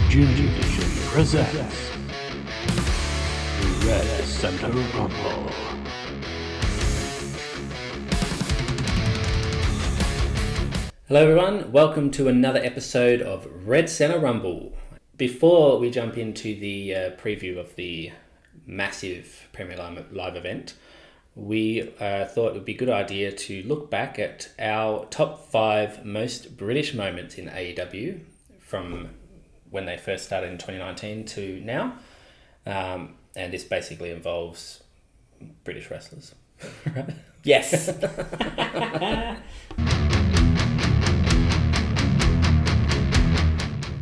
Ginger Vision presents Red Center Rumble. Hello everyone, welcome to another episode of Red Center Rumble. Before we jump into the preview of the massive Premier Live event, we thought it would be a good idea to look back at our top 5 most British moments in AEW from when they first started in 2019 to now. And this basically involves British wrestlers. Right? Yes.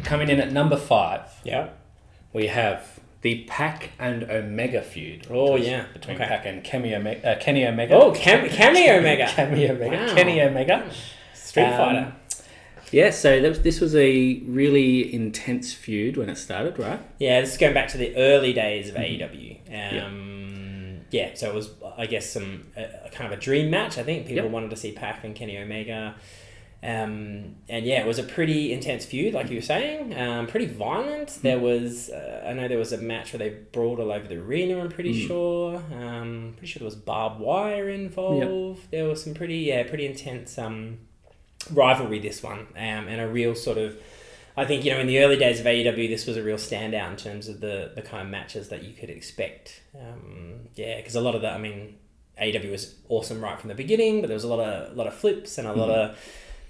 Coming in at number 5, Yeah. we have the Pac and Omega feud. Oh, yeah. Between Okay. Pac and Kenny Omega. Oh, Cameo Omega. Cameo Omega. Wow. Kenny Omega. Street Fighter. Yeah, so this was a really intense feud when it started, right? Yeah, this is going back to the early days of AEW. Yeah, so it was, I guess, some kind of a dream match. I think people wanted to see Pac and Kenny Omega. And yeah, it was a pretty intense feud, like you were saying. Pretty violent. There was, I know there was a match where they brawled all over the arena, I'm pretty sure. Pretty sure there was barbed wire involved. Yep. There was some pretty intense rivalry, this one. And a real sort of, I think, you know, in the early days of AEW, this was a real standout in terms of the kind of matches that you could expect. Because a lot of that, I mean, AEW was awesome right from the beginning, but there was a lot of flips and a lot of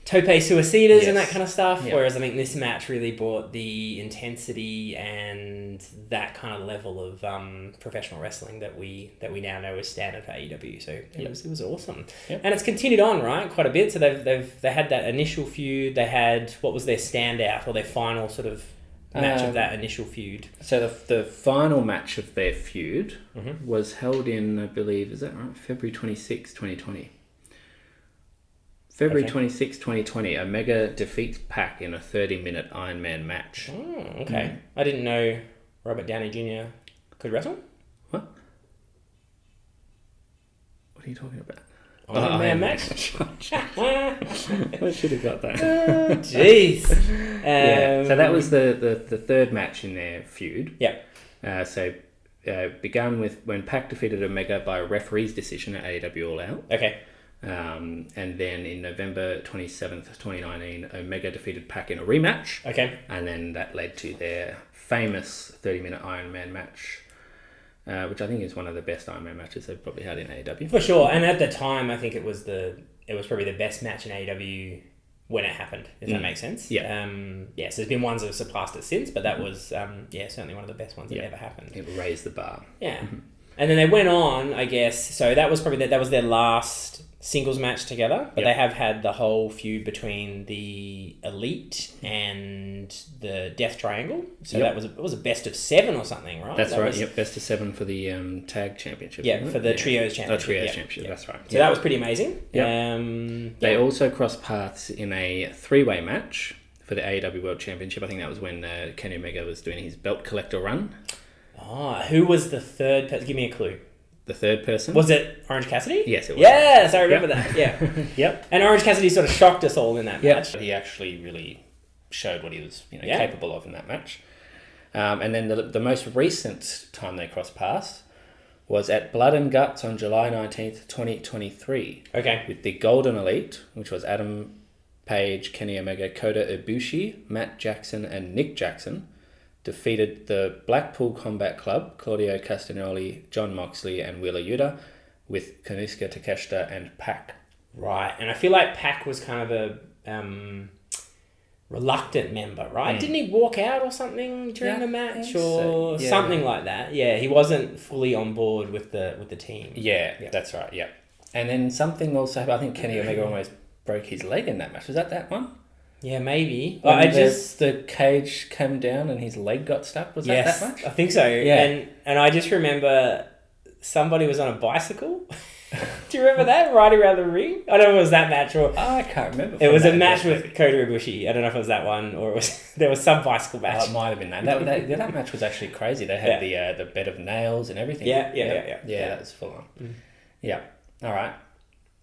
tope suicidas and that kind of stuff. Yep. Whereas I think this match really brought the intensity and that kind of level of professional wrestling that we now know is standard for AEW. So it was awesome. Yep. And it's continued on, right, quite a bit. So they had that initial feud. They had, what was their standout or their final sort of match of that initial feud? So the final match of their feud was held in, I believe, is that right? February 26, 2020. February 26, 2020, Omega defeats Pac in a 30-minute Iron Man match. Oh, okay. I didn't know Robert Downey Jr. could wrestle. What? What are you talking about? Iron Man match? I should have got that. Oh, jeez. So that was the third match in their feud. Yeah. Began with when Pac defeated Omega by a referee's decision at AEW All Out. Okay. And then in November 27th, 2019, Omega defeated Pac in a rematch. Okay. And then that led to their famous 30-minute Iron Man match, which I think is one of the best Iron Man matches they've probably had in AEW. For sure. And at the time, I think it was probably the best match in AEW when it happened, if that makes sense. Yeah. So there's been ones that have surpassed it since, but that was, certainly one of the best ones that ever happened. It raised the bar. Yeah. And then they went on, I guess, so that was probably that was their last singles match together, but they have had the whole feud between the Elite and the Death Triangle. So that was a best of 7 or something, right? That's right. Best of 7 for the tag championship. Yeah, for the Trios Championship. The Trios Championship. That's right. So that was pretty amazing. They also crossed paths in a 3-way match for the AEW World Championship. I think that was when Kenny Omega was doing his belt collector run. Oh, who was the third person? Give me a clue. The third person? Was it Orange Cassidy? Yes, it was. Yes, I remember that. Yeah. Yep. And Orange Cassidy sort of shocked us all in that match. He actually really showed what he was capable of in that match. And then the most recent time they crossed paths was at Blood and Guts on July 19th, 2023. Okay. With the Golden Elite, which was Adam Page, Kenny Omega, Kota Ibushi, Matt Jackson, and Nick Jackson, defeated the Blackpool Combat Club, Claudio Castagnoli, John Moxley, and Wheeler Yuta, with Konosuke Takeshita and Pac. Right, and I feel like Pac was kind of a reluctant member, right? Didn't he walk out or something during the match or something like that? Yeah, he wasn't fully on board with the team. Yeah, that's right, yeah. And then something also, I think Kenny Omega almost broke his leg in that match. Was that one? Yeah, maybe. When the cage came down and his leg got stuck. Was that much? I think so. Yeah. And I just remember somebody was on a bicycle. Do you remember that? Riding around the ring? I don't know if it was that match or... I can't remember. It was a match with Kota Ibushi. I don't know if it was that one or there was some bicycle match. Oh, it might have been that. That match was actually crazy. They had the bed of nails and everything. Yeah, that was full on. Yeah. All right.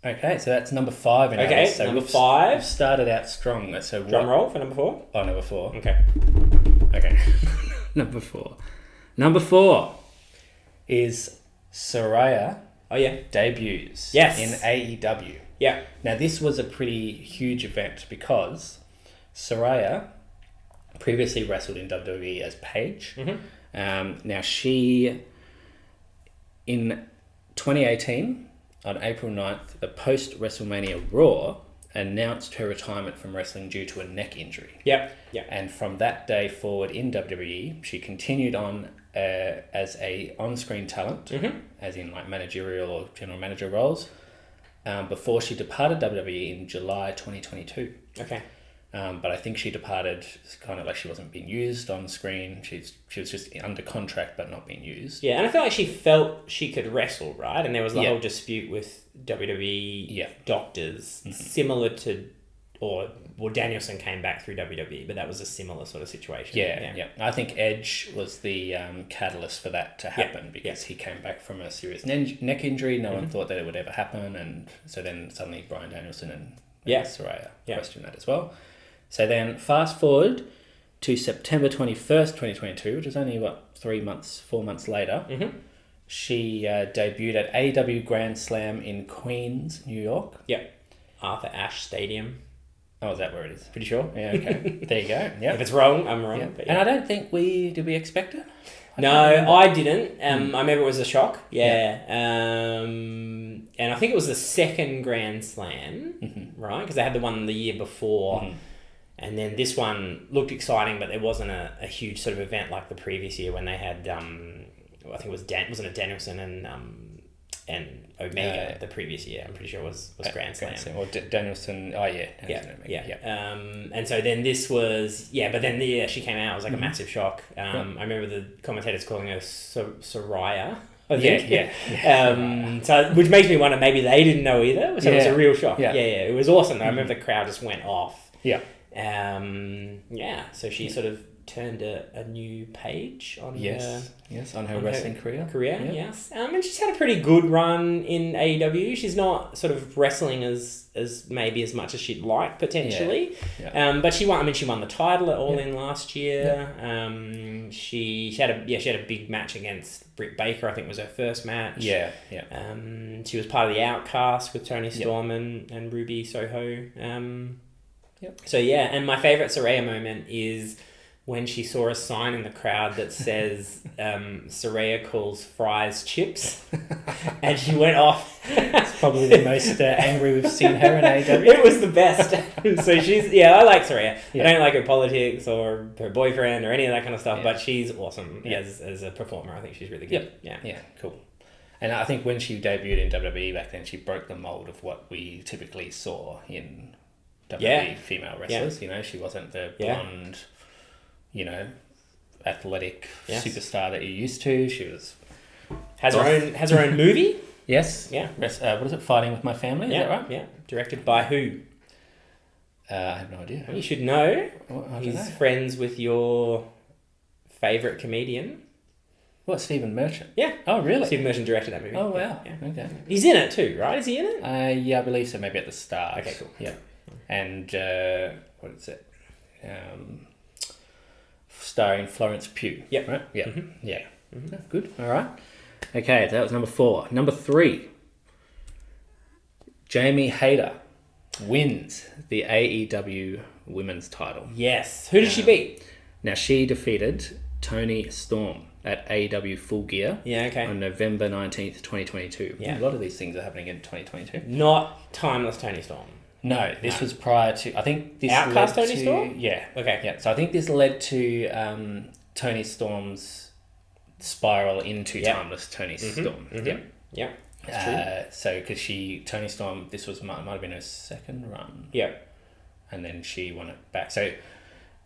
Okay, so that's number 5 in our Okay, list. So number 5. We've started out strong. So Drum roll for number 4. Oh, number 4. Okay. Okay. Number 4. Number 4 is Saraya Oh, yeah. debuts Yes. in AEW. Yeah. Now, this was a pretty huge event because Saraya previously wrestled in WWE as Paige. Now, she, in 2018, on April 9th, the post-WrestleMania Raw announced her retirement from wrestling due to a neck injury. Yep. And from that day forward in WWE, she continued on as a on-screen talent, as in like managerial or general manager roles, before she departed WWE in July 2022. Okay. But I think she departed kind of like she wasn't being used on screen. She was just under contract but not being used. Yeah, and I feel like she felt she could wrestle, right? And there was the Yeah. whole dispute with WWE Yeah. doctors, similar to, well, Danielson came back through WWE, but that was a similar sort of situation. Yeah. I think Edge was the catalyst for that to happen because he came back from a serious neck injury. No one thought that it would ever happen. And so then suddenly Bryan Danielson and Saraya questioned that as well. So then fast forward to September 21st, 2022, which is only, 4 months later, she debuted at AEW Grand Slam in Queens, New York. Yep. Arthur Ashe Stadium. Oh, is that where it is? Pretty sure. Yeah, okay. There you go. Yeah. If it's wrong, I'm wrong. Yeah. But And I don't think did we expect it? No, I didn't. I remember it was a shock. Yeah. And I think it was the second Grand Slam, right? Because they had the one the year before. And then this one looked exciting, but there wasn't a huge sort of event like the previous year when they had, I think it was wasn't it Danielson and Omega the previous year. I'm pretty sure it was Grand Slam. Or Danielson. Oh, yeah. Danielson, Yeah. And so then this was, but then she came out. It was like a massive shock. I remember the commentators calling her Saraya. I think. Yeah. So, which makes me wonder, maybe they didn't know either. So it was a real shock. Yeah. It was awesome. I remember the crowd just went off. Yeah. So she sort of turned a new page on her wrestling career. Yes. And she's had a pretty good run in AEW. She's not sort of wrestling as maybe as much as she'd like potentially. But she won the title at All In last year. She had a big match against Britt Baker. I think was her first match. She was part of the Outcast with Tony Storm and Ruby Soho. So and my favourite Saraya moment is when she saw a sign in the crowd that says Saraya calls fries chips, and she went off. It's probably the most angry we've seen her in AEW. It was the best. So she's I like Saraya. I don't like her politics or her boyfriend or any of that kind of stuff, but she's awesome as a performer. I think she's really good. Yeah, cool. And I think when she debuted in WWE back then, she broke the mold of what we typically saw in WWE female wrestlers. She wasn't the blonde, athletic superstar that you're used to. She was has her own movie. Yes. Yeah. What is it? Fighting with My Family. Is that right? Yeah. Directed by who? I have no idea. You should know. He's friends with your favourite comedian. What, Stephen Merchant? Yeah. Oh, really? Stephen Merchant directed that movie. Oh, wow. Yeah. Okay. He's in it too, right? Is he in it? I believe so. Maybe at the start. Okay, cool. Yeah. And what is it? Starring Florence Pugh. Yep. Right? Yeah. Yeah. Good. All right. Okay, that was number 4. Number 3. Jamie Hayter wins the AEW Women's title. Yes. Who did she beat? Now, she defeated Toni Storm at AEW Full Gear on November 19th, 2022. Yeah. A lot of these things are happening in 2022. Not Timeless Toni Storm. No, this was prior to... I think this Outcast led Toni to... Storm? Yeah. Okay. Yeah, so I think this led to Toni Storm's spiral into Timeless Toni Storm. Yeah. That's true. So, because Toni Storm, this might have been her second run. Yeah. And then she won it back. So,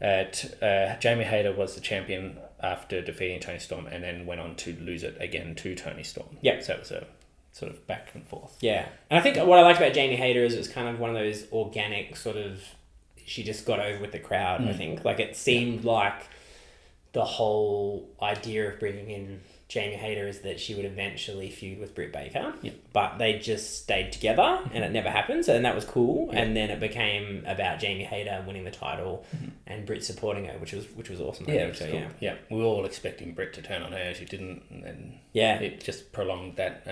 Jamie Hayter was the champion after defeating Toni Storm and then went on to lose it again to Toni Storm. Yeah. So, it was a sort of back and forth. Yeah. And I think what I liked about Jamie Hayter is it was kind of one of those organic sort of... She just got over with the crowd, I think. Like, it seemed like the whole idea of bringing in Jamie Hayter is that she would eventually feud with Britt Baker, Yep. but they just stayed together and it never happened. So then that was cool, Yep. and then it became about Jamie Hayter winning the title and Britt supporting her, which was awesome. I Yeah, think. it So was cool. Yeah, we were all expecting Britt to turn on her. She didn't, and then it just prolonged that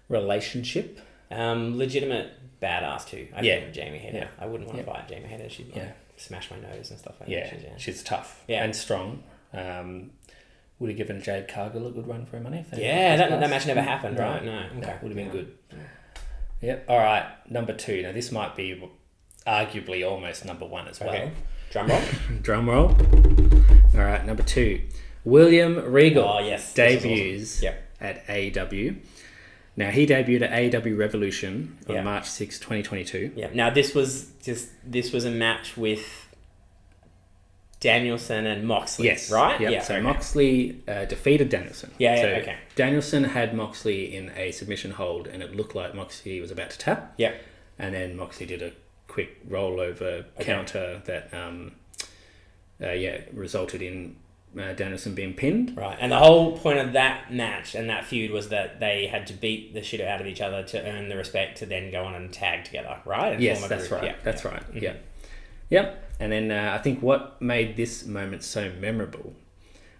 relationship. Legitimate badass too. I think Jamie Hayter. Yeah. I wouldn't want to fight Jamie Hayter. She'd smash my nose and stuff like that. She's tough Yeah. and strong. Would have given Jade Cargill a good run for her money. If they that match never happened, No. right? No. Okay. Would have been good. Yep. All right. Number 2. Now this might be arguably almost number 1 as well. Okay. Drum roll. Drum roll. All right. Number 2. William Regal. Oh yes. Debuts Awesome. at AEW. Now he debuted at AEW Revolution on March 6, 2022. Yeah. Now this was a match with Danielson and Moxley. Yes. Right. Yep. Yeah. So Moxley defeated Danielson. Yeah. So Okay. Danielson had Moxley in a submission hold, and it looked like Moxley was about to tap. Yeah. And then Moxley did a quick rollover counter that resulted in Danielson being pinned. Right, and the whole point of that match and that feud was that they had to beat the shit out of each other to earn the respect to then go on and tag together, right? And Yes, form a that's group. right. Yeah. That's right. Mm-hmm. Yeah. Yep. And then I think what made this moment so memorable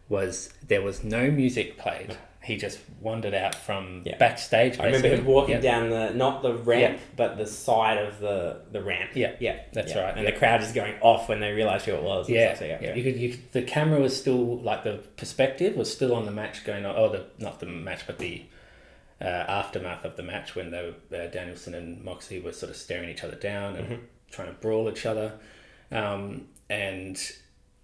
was there was no music played. He just wandered out from backstage. I remember him walking down not the ramp, Yeah. but the side of the ramp. Yeah. Yeah, That's right. And the crowd is going off when they realised who it was. And Yeah, stuff, so yeah. You could, the camera was still, like the perspective was still on the match going on, not the match, but the aftermath of the match when they were, Danielson and Moxley were sort of staring each other down and trying to brawl each other. And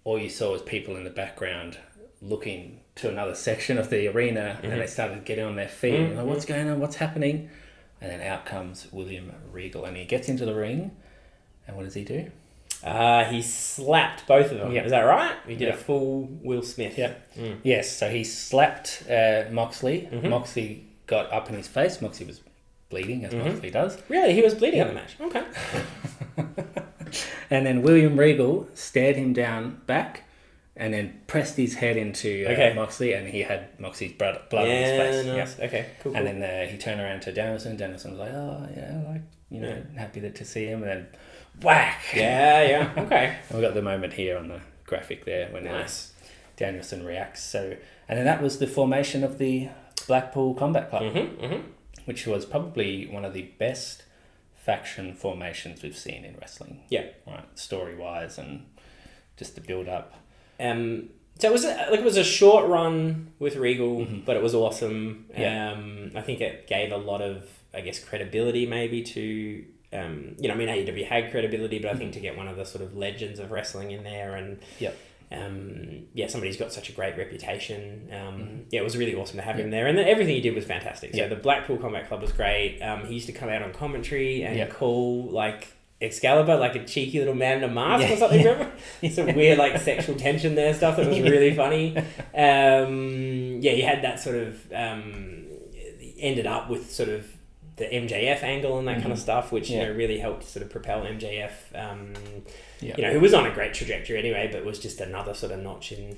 all you saw was people in the background looking to another section of the arena, and they started getting on their feet. And like, what's going on? What's happening? And then out comes William Regal, and he gets into the ring, and what does he do? He slapped both of them. Yep. Is that right? He did Yep. a full Will Smith. Yeah. Yes, so he slapped Moxley. Moxley got up in his face. Moxley was bleeding, as Moxley does. Really? He was bleeding on the match? Okay. And then William Regal stared him down back and then pressed his head into Moxley, and he had Moxley's blood on his face. Nice. Yeah. Okay, cool. And then he turned around to Danielson. Danielson was like, happy to see him. And then whack! Yeah. Okay. And we got the moment here on the graphic there when Danielson reacts. So, and then that was the formation of the Blackpool Combat Club, which was probably one of the best faction formations we've seen in wrestling. Yeah. Right, story-wise and just the build-up. So it was a short run with Regal, but it was awesome. Yeah. I think it gave a lot of, I guess, credibility maybe to, AEW had credibility, but I think to get one of the sort of legends of wrestling in there and somebody's got such a great reputation. It was really awesome to have him there, and everything he did was fantastic. So the Blackpool Combat Club was great. He used to come out on commentary and call like Excalibur like a cheeky little man in a mask or something. Remember? Some weird like sexual tension there stuff that was really funny. He had that sort of ended up with sort of the MJF angle and that kind of stuff, which really helped sort of propel MJF. Who was on a great trajectory anyway, but was just another sort of notch in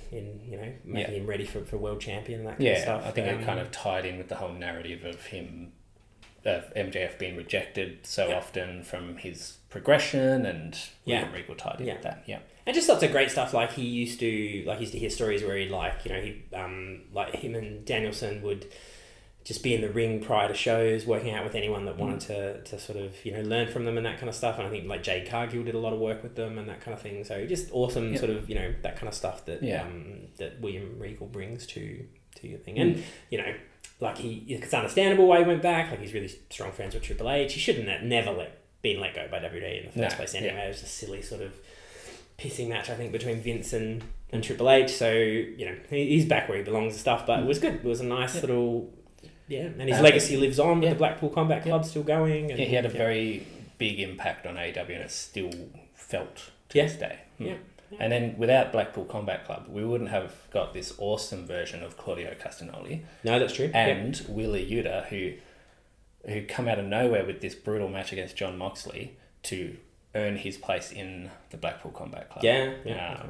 making him ready for world champion and that kind of stuff. I think it kind of tied in with the whole narrative of him, of MJF being rejected so often from his progression, and William Regal tied in with that. Yeah. And just lots of great stuff. Like he used to hear stories where like him and Danielson would just be in the ring prior to shows, working out with anyone that wanted to sort of, learn from them and that kind of stuff. And I think like Jade Cargill did a lot of work with them and that kind of thing. So just awesome sort of, that kind of stuff that that William Regal brings to your thing. And, like it's understandable why he went back. Like he's really strong friends with Triple H. He shouldn't have never been let go by WWE in the first place anyway. It was a silly sort of pissing match, I think, between Vince and Triple H. So, he's back where he belongs and stuff. But it was good. It was a nice little... Yeah, and his legacy lives on with the Blackpool Combat Club still going. And, he had a very big impact on AEW, and it's still felt to this day. Yeah. And then without Blackpool Combat Club, we wouldn't have got this awesome version of Claudio Castagnoli. No, that's true. And Wheeler Yuta, who come out of nowhere with this brutal match against John Moxley to earn his place in the Blackpool Combat Club. Yeah.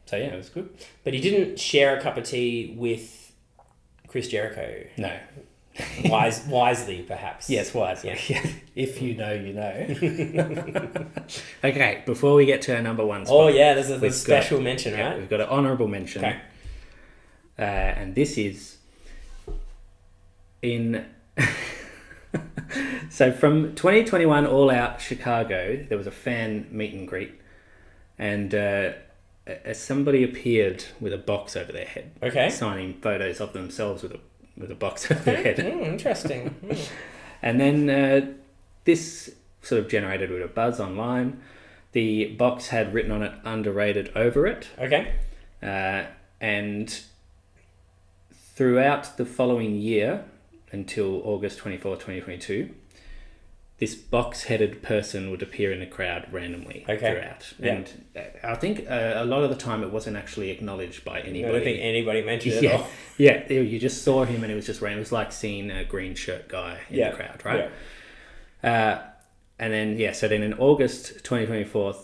So, it was good. But he didn't share a cup of tea with Chris Jericho. No. Wisely, perhaps. Yes, wisely. Yeah. If you know, you know. Okay, before we get to our number one spot. Oh, yeah, there's a we've special got- mention, yeah, right? We've got an honourable mention. Okay. And this is in... So from 2021 All Out Chicago, there was a fan meet and greet. And somebody appeared with a box over their head. Okay. Signing photos of themselves with a box over their head. Interesting. And then this sort of generated a bit of buzz online. The box had written on it "underrated" over it. Okay. And throughout the following year, until August 24, 2022, this box-headed person would appear in the crowd randomly throughout. Yeah. And I think a lot of the time it wasn't actually acknowledged by anybody. I don't think anybody mentioned it at all. Yeah, you just saw him and it was just random. It was like seeing a green shirt guy in the crowd, right? Yeah. And then, so then in August 2024,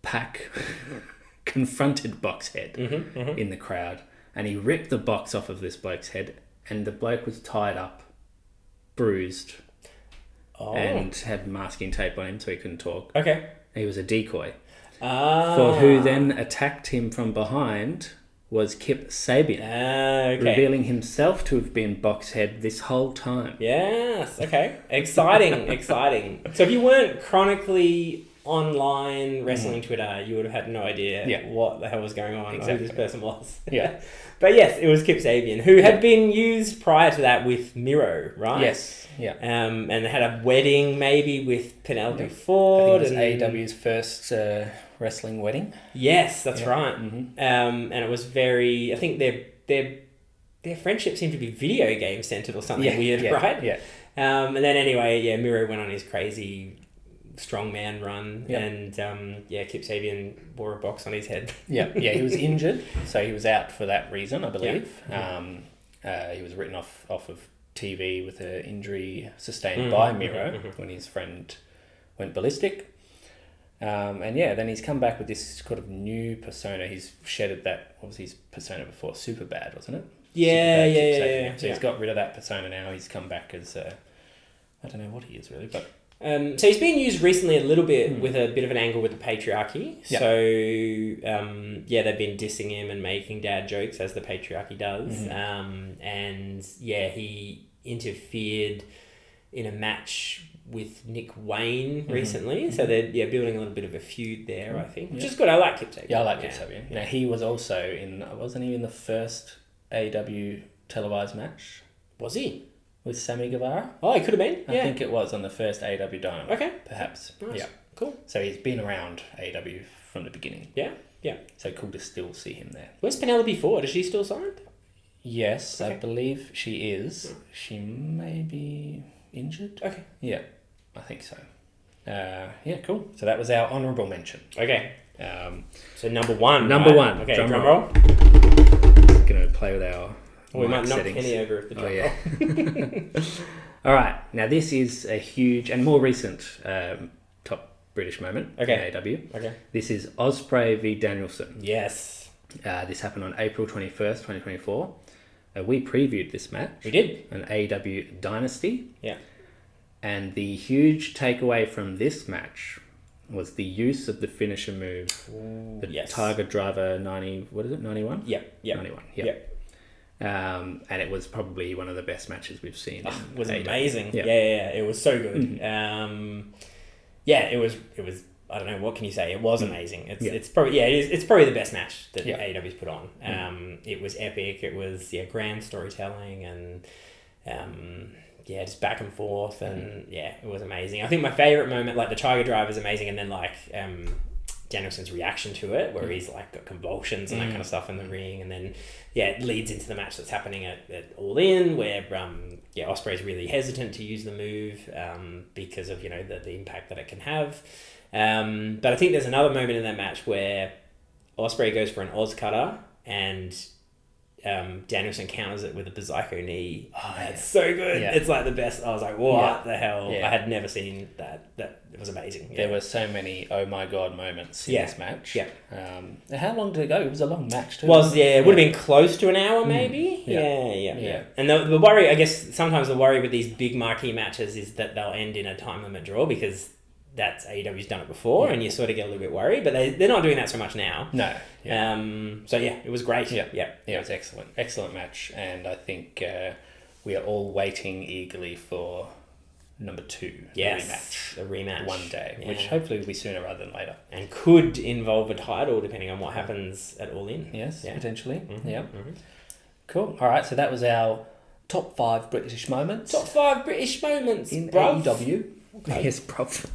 Pac confronted Boxhead in the crowd and he ripped the box off of this bloke's head and the bloke was tied up, bruised, and had masking tape on him so he couldn't talk. Okay. He was a decoy. For who then attacked him from behind was Kip Sabian, revealing himself to have been Boxhead this whole time. Yes, okay. Exciting. So if you weren't chronically online wrestling Twitter, you would have had no idea what the hell was going on or who this person was. Yeah. But yes, it was Kip Sabian, who had been used prior to that with Miro, right? Yes, yeah. And they had a wedding maybe with Penelope Ford. I think it was AEW's first wrestling wedding. Yes, that's right. Mm-hmm. And it was very... I think their friendship seemed to be video game centered or something weird, right? Yeah. And then anyway, Miro went on his crazy strongman run and Kip Sabian wore a box on his head. He was injured, so he was out for that reason, I believe. He was written off of TV with an injury sustained by Miro when his friend went ballistic. Then he's come back with this kind of new persona. He's shedded that, what was his persona before? Superbad, wasn't it? Yeah. So he's got rid of that persona now. He's come back as, I don't know what he is really, but... So he's been used recently a little bit with a bit of an angle with the patriarchy. Yep. So, they've been dissing him and making dad jokes as the patriarchy does. He interfered in a match with Nick Wayne recently. So they're building a little bit of a feud there, I think. Which is good. I like Kip Sabian. Yeah, I like Kip Sabian. Now, he was also wasn't he in the first AEW televised match? Was he? With Sammy Guevara? Oh, he could have been. I think it was on the first AEW Dynamite. Okay. Perhaps. Nice. Yeah. Cool. So he's been around AEW from the beginning. Yeah. So cool to still see him there. Where's Penelope Ford? Is she still signed? Yes, I believe she is. She may be injured. Okay. Yeah, I think so. Cool. So that was our honourable mention. Okay. So number one. Okay, Drum roll. Going to play with our we might knock settings. Kenny over if the drum roll. All right. Now this is a huge and more recent top British moment in AEW. Okay. This is Ospreay v Danielson. Yes. This happened on April 21st, 2024. We previewed this match. We did. An AEW Dynasty. Yeah. And the huge takeaway from this match was the use of the finisher move. The Tiger Driver 90, what is it, 91? Yep. 91, yep. And it was probably one of the best matches we've seen. It was amazing. Yeah. It was so good. It was. I don't know, what can you say? It was amazing. It's probably it's probably the best match that AEW's put on. It was epic. It was grand storytelling and just back and forth and it was amazing. I think my favorite moment, like the Tiger Drive, is amazing, and then like Danielson's reaction to it, where he's like got convulsions and that kind of stuff in the ring, and then it leads into the match that's happening at All In, where Ospreay's really hesitant to use the move because of the impact that it can have. But I think there's another moment in that match where Ospreay goes for an Oz cutter and Danielson counters it with a Berserker knee. Oh, It's so good. Yeah. It's like the best. I was like, what the hell? Yeah. I had never seen that. It was amazing. There were so many oh my god moments in this match. Yeah. How long did it go? It was a long match too. It would have been close to an hour maybe. Yeah. And the worry, I guess, sometimes the worry with these big marquee matches is that they'll end in a time limit draw because that's AEW's done it before, and you sort of get a little bit worried. But they're not doing that so much now. No. Yeah. So it was great. Yeah. It was excellent match, and I think we are all waiting eagerly for number 2, the rematch one day, which hopefully will be sooner rather than later, and could involve a title depending on what happens at All In. Yes, potentially. Mm-hmm. Yeah. Mm-hmm. Cool. All right, so that was our top 5 British moments. Top 5 British moments in bruv. AEW. Okay. Yes, bruv.